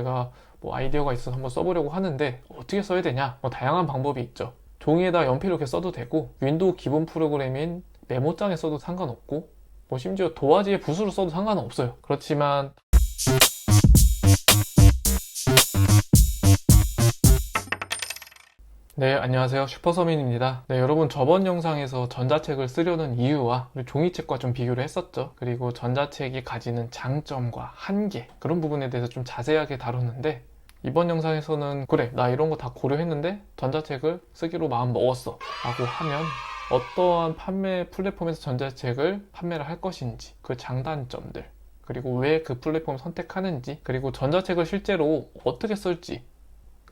제가 아이디어가 있어서 한번 써보려고 하는데 어떻게 써야 되냐? 다양한 방법이 있죠. 종이에다 연필로 이렇게 써도 되고, 윈도우 기본 프로그램인 메모장에 써도 상관없고, 심지어 도화지에 붓으로 써도 상관은 없어요. 그렇지만 네, 안녕하세요. 슈퍼서민입니다. 네, 여러분 저번 영상에서 전자책을 쓰려는 이유와 종이책과 좀 비교를 했었죠. 그리고 전자책이 가지는 장점과 한계, 그런 부분에 대해서 좀 자세하게 다뤘는데, 이번 영상에서는 그래, 나 이런 거 다 고려했는데 전자책을 쓰기로 마음 먹었어 라고 하면 어떠한 판매 플랫폼에서 전자책을 판매를 할 것인지, 그 장단점들, 그리고 왜 그 플랫폼을 선택하는지, 그리고 전자책을 실제로 어떻게 쓸지,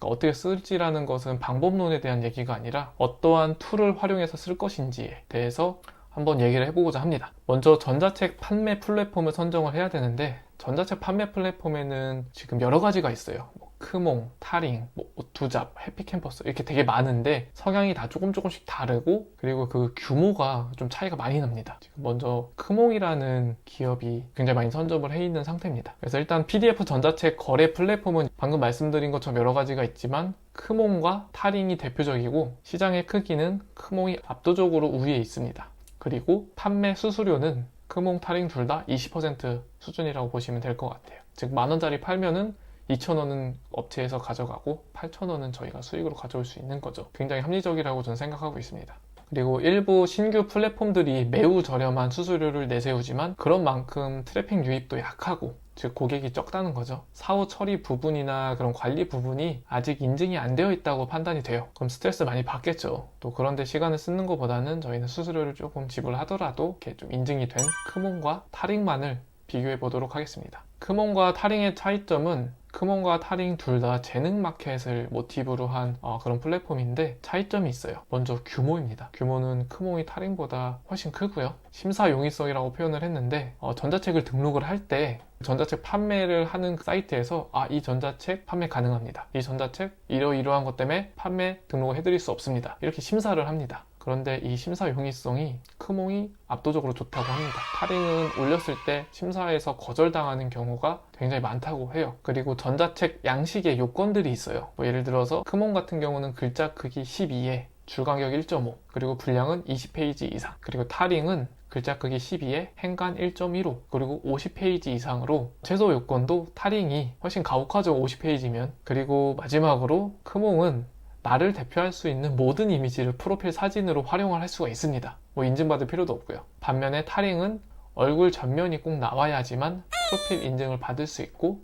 어떻게 쓸지라는 것은 방법론에 대한 얘기가 아니라 어떠한 툴을 활용해서 쓸 것인지에 대해서 한번 얘기를 해보고자 합니다. 먼저 전자책 판매 플랫폼을 선정을 해야 되는데, 전자책 판매 플랫폼에는 지금 여러 가지가 있어요. 크몽, 타링, 오투잡, 해피캠퍼스, 이렇게 되게 많은데 성향이 다 조금씩 다르고, 그리고 그 규모가 좀 차이가 많이 납니다. 지금 먼저 크몽이라는 기업이 굉장히 많이 선점을 해 있는 상태입니다. 그래서 일단 PDF 전자책 거래 플랫폼은 방금 말씀드린 것처럼 여러 가지가 있지만 크몽과 타링이 대표적이고, 시장의 크기는 크몽이 압도적으로 우위에 있습니다. 그리고 판매 수수료는 크몽, 타링 둘 다 20% 수준이라고 보시면 될 것 같아요. 즉 10,000원짜리 팔면은 2,000원은 업체에서 가져가고 8,000원은 저희가 수익으로 가져올 수 있는 거죠. 굉장히 합리적이라고 저는 생각하고 있습니다. 그리고 일부 신규 플랫폼들이 매우 저렴한 수수료를 내세우지만 그런 만큼 트래픽 유입도 약하고, 즉 고객이 적다는 거죠. 사후 처리 부분이나 그런 관리 부분이 아직 인증이 안 되어 있다고 판단이 돼요. 그럼 스트레스 많이 받겠죠. 또 그런데 시간을 쓰는 것보다는 저희는 수수료를 조금 지불하더라도 이렇게 좀 인증이 된 크몽과 타링만을 비교해 보도록 하겠습니다. 크몽과 타링의 차이점은, 크몽과 타링 둘 다 재능 마켓을 모티브로 한 그런 플랫폼인데 차이점이 있어요. 먼저 규모입니다. 규모는 크몽이 타링보다 훨씬 크고요. 심사 용이성이라고 표현을 했는데, 전자책을 등록을 할 때 전자책 판매를 하는 사이트에서 이 전자책 판매 가능합니다, 이 전자책 이러이러한 것 때문에 판매 등록을 해드릴 수 없습니다, 이렇게 심사를 합니다. 그런데 이 심사 용이성이 크몽이 압도적으로 좋다고 합니다. 타링은 올렸을 때 심사에서 거절당하는 경우가 굉장히 많다고 해요. 그리고 전자책 양식의 요건들이 있어요. 예를 들어서 크몽 같은 경우는 글자 크기 12에 줄간격 1.5, 그리고 분량은 20페이지 이상, 그리고 타링은 글자 크기 12에 행간 1.15, 그리고 50페이지 이상으로 최소 요건도 타링이 훨씬 가혹하죠, 50페이지면. 그리고 마지막으로 크몽은 나를 대표할 수 있는 모든 이미지를 프로필 사진으로 활용을 할 수가 있습니다. 인증받을 필요도 없고요. 반면에 타링은 얼굴 전면이 꼭 나와야지만 프로필 인증을 받을 수 있고,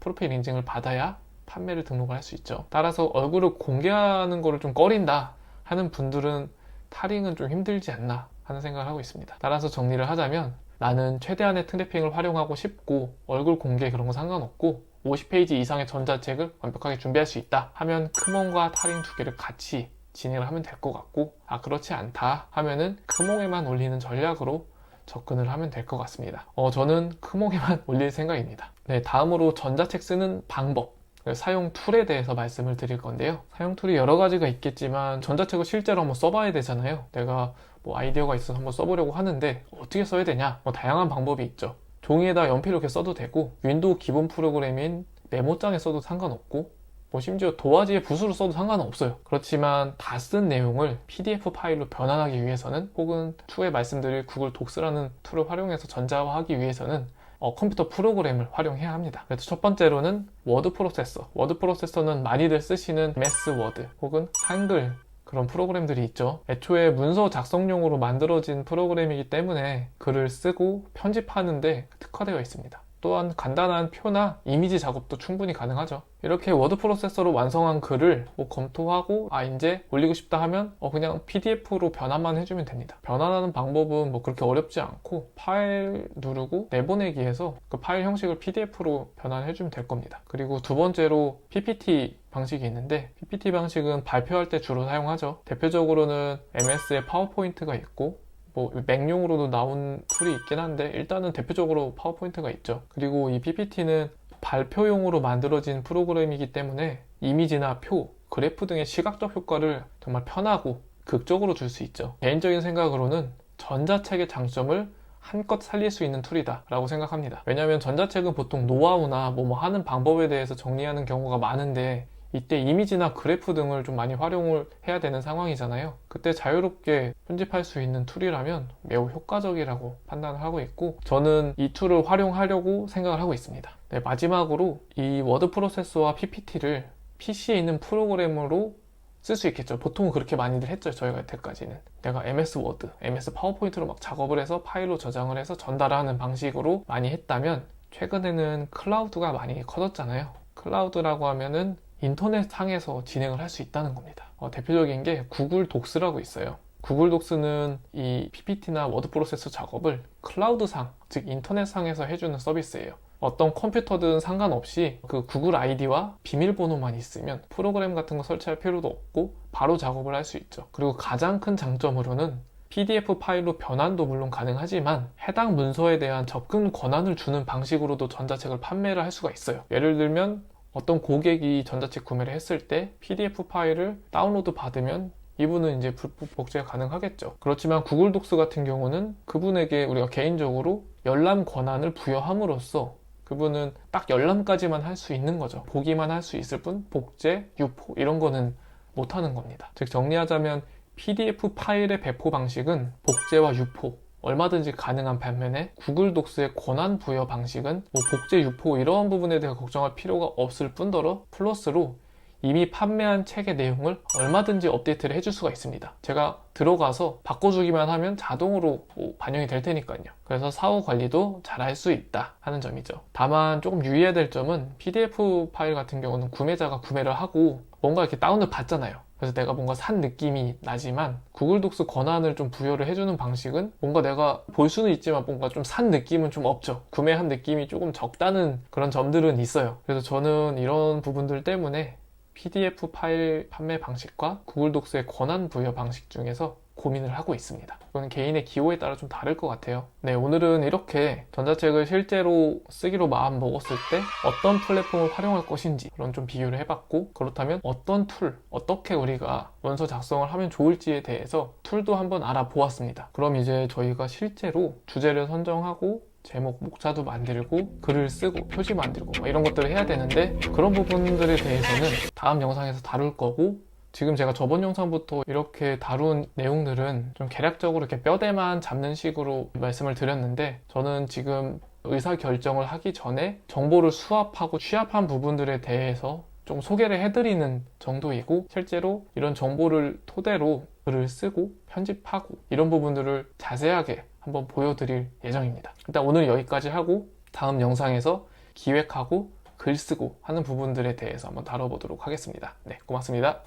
프로필 인증을 받아야 판매를 등록을 할 수 있죠. 따라서 얼굴을 공개하는 거를 좀 꺼린다 하는 분들은 타링은 좀 힘들지 않나 하는 생각을 하고 있습니다. 따라서 정리를 하자면, 나는 최대한의 트래핑을 활용하고 싶고 얼굴 공개 그런 거 상관없고 50페이지 이상의 전자책을 완벽하게 준비할 수 있다 하면 크몽과 타링 두 개를 같이 진행을 하면 될 것 같고, 그렇지 않다 하면은 크몽에만 올리는 전략으로 접근을 하면 될 것 같습니다. 저는 크몽에만 올릴 생각입니다. 네, 다음으로 전자책 쓰는 방법, 사용 툴에 대해서 말씀을 드릴 건데요. 사용 툴이 여러 가지가 있겠지만 전자책을 실제로 한번 써봐야 되잖아요. 내가 아이디어가 있어서 한번 써보려고 하는데 어떻게 써야 되냐? 다양한 방법이 있죠. 종이에다 연필로 이렇게 써도 되고, 윈도우 기본 프로그램인 메모장에 써도 상관없고, 심지어 도화지에 붓으로 써도 상관은 없어요. 그렇지만 다 쓴 내용을 PDF 파일로 변환하기 위해서는, 혹은 추후에 말씀드릴 구글 독스라는 툴을 활용해서 전자화하기 위해서는 컴퓨터 프로그램을 활용해야 합니다. 그래서 첫 번째로는 워드 프로세서. 워드 프로세서는 많이들 쓰시는 MS 워드 혹은 한글 그런 프로그램들이 있죠. 애초에 문서 작성용으로 만들어진 프로그램이기 때문에 글을 쓰고 편집하는데 특화되어 있습니다. 또한 간단한 표나 이미지 작업도 충분히 가능하죠. 이렇게 워드 프로세서로 완성한 글을 검토하고 이제 올리고 싶다 하면 그냥 PDF로 변환만 해주면 됩니다. 변환하는 방법은 그렇게 어렵지 않고 파일 누르고 내보내기 해서 그 파일 형식을 PDF로 변환해주면 될 겁니다. 그리고 두 번째로 PPT 방식이 있는데, PPT 방식은 발표할 때 주로 사용하죠. 대표적으로는 MS의 파워포인트가 있고, 맥용으로도 나온 툴이 있긴 한데 일단은 대표적으로 파워포인트가 있죠. 그리고 이 PPT는 발표용으로 만들어진 프로그램이기 때문에 이미지나 표, 그래프 등의 시각적 효과를 정말 편하고 극적으로 줄 수 있죠. 개인적인 생각으로는 전자책의 장점을 한껏 살릴 수 있는 툴이다 라고 생각합니다. 왜냐하면 전자책은 보통 노하우나 뭐 하는 방법에 대해서 정리하는 경우가 많은데 이때 이미지나 그래프 등을 좀 많이 활용을 해야 되는 상황이잖아요. 그때 자유롭게 편집할 수 있는 툴이라면 매우 효과적이라고 판단을 하고 있고, 저는 이 툴을 활용하려고 생각을 하고 있습니다. 네, 마지막으로 이 워드 프로세서와 PPT를 PC에 있는 프로그램으로 쓸 수 있겠죠. 보통은 그렇게 많이들 했죠. 저희가 여태까지는 내가 MS 워드, MS 파워포인트로 막 작업을 해서 파일로 저장을 해서 전달을 하는 방식으로 많이 했다면, 최근에는 클라우드가 많이 커졌잖아요. 클라우드라고 하면은 인터넷 상에서 진행을 할 수 있다는 겁니다. 대표적인 게 구글 독스라고 있어요. 구글 독스는 이 PPT나 워드 프로세서 작업을 클라우드상, 즉 인터넷상에서 해주는 서비스예요. 어떤 컴퓨터든 상관없이 그 구글 아이디와 비밀번호만 있으면 프로그램 같은 거 설치할 필요도 없고 바로 작업을 할 수 있죠. 그리고 가장 큰 장점으로는 PDF 파일로 변환도 물론 가능하지만 해당 문서에 대한 접근 권한을 주는 방식으로도 전자책을 판매를 할 수가 있어요. 예를 들면 어떤 고객이 전자책 구매를 했을 때 PDF 파일을 다운로드 받으면 이분은 이제 불법 복제가 가능하겠죠. 그렇지만 구글 독스 같은 경우는 그분에게 우리가 개인적으로 열람 권한을 부여함으로써 그분은 딱 열람까지만 할 수 있는 거죠. 보기만 할 수 있을 뿐 복제, 유포 이런 거는 못하는 겁니다. 즉 정리하자면 PDF 파일의 배포 방식은 복제와 유포 얼마든지 가능한 반면에 구글 독스의 권한 부여 방식은 뭐 복제, 유포 이런 부분에 대해 걱정할 필요가 없을 뿐더러 플러스로 이미 판매한 책의 내용을 얼마든지 업데이트를 해줄 수가 있습니다. 제가 들어가서 바꿔주기만 하면 자동으로 반영이 될 테니까요. 그래서 사후 관리도 잘 할 수 있다 하는 점이죠. 다만 조금 유의해야 될 점은 PDF 파일 같은 경우는 구매자가 구매를 하고 뭔가 이렇게 다운을 받잖아요. 그래서 내가 뭔가 산 느낌이 나지만 구글 독스 권한을 좀 부여를 해주는 방식은 뭔가 내가 볼 수는 있지만 뭔가 좀 산 느낌은 좀 없죠. 구매한 느낌이 조금 적다는 그런 점들은 있어요. 그래서 저는 이런 부분들 때문에 PDF 파일 판매 방식과 구글 독스의 권한 부여 방식 중에서 고민을 하고 있습니다. 이건 개인의 기호에 따라 좀 다를 것 같아요. 네, 오늘은 이렇게 전자책을 실제로 쓰기로 마음 먹었을 때 어떤 플랫폼을 활용할 것인지 그런 좀 비교를 해봤고, 그렇다면 어떤 툴, 어떻게 우리가 원서 작성을 하면 좋을지에 대해서 툴도 한번 알아보았습니다. 그럼 이제 저희가 실제로 주제를 선정하고 제목, 목차도 만들고 글을 쓰고 표지 만들고 이런 것들을 해야 되는데, 그런 부분들에 대해서는 다음 영상에서 다룰 거고, 지금 제가 저번 영상부터 이렇게 다룬 내용들은 좀 개략적으로 이렇게 뼈대만 잡는 식으로 말씀을 드렸는데, 저는 지금 의사결정을 하기 전에 정보를 수합하고 취합한 부분들에 대해서 좀 소개를 해드리는 정도이고, 실제로 이런 정보를 토대로 글을 쓰고 편집하고 이런 부분들을 자세하게 한번 보여드릴 예정입니다. 일단 오늘 여기까지 하고 다음 영상에서 기획하고 글 쓰고 하는 부분들에 대해서 한번 다뤄보도록 하겠습니다. 네, 고맙습니다.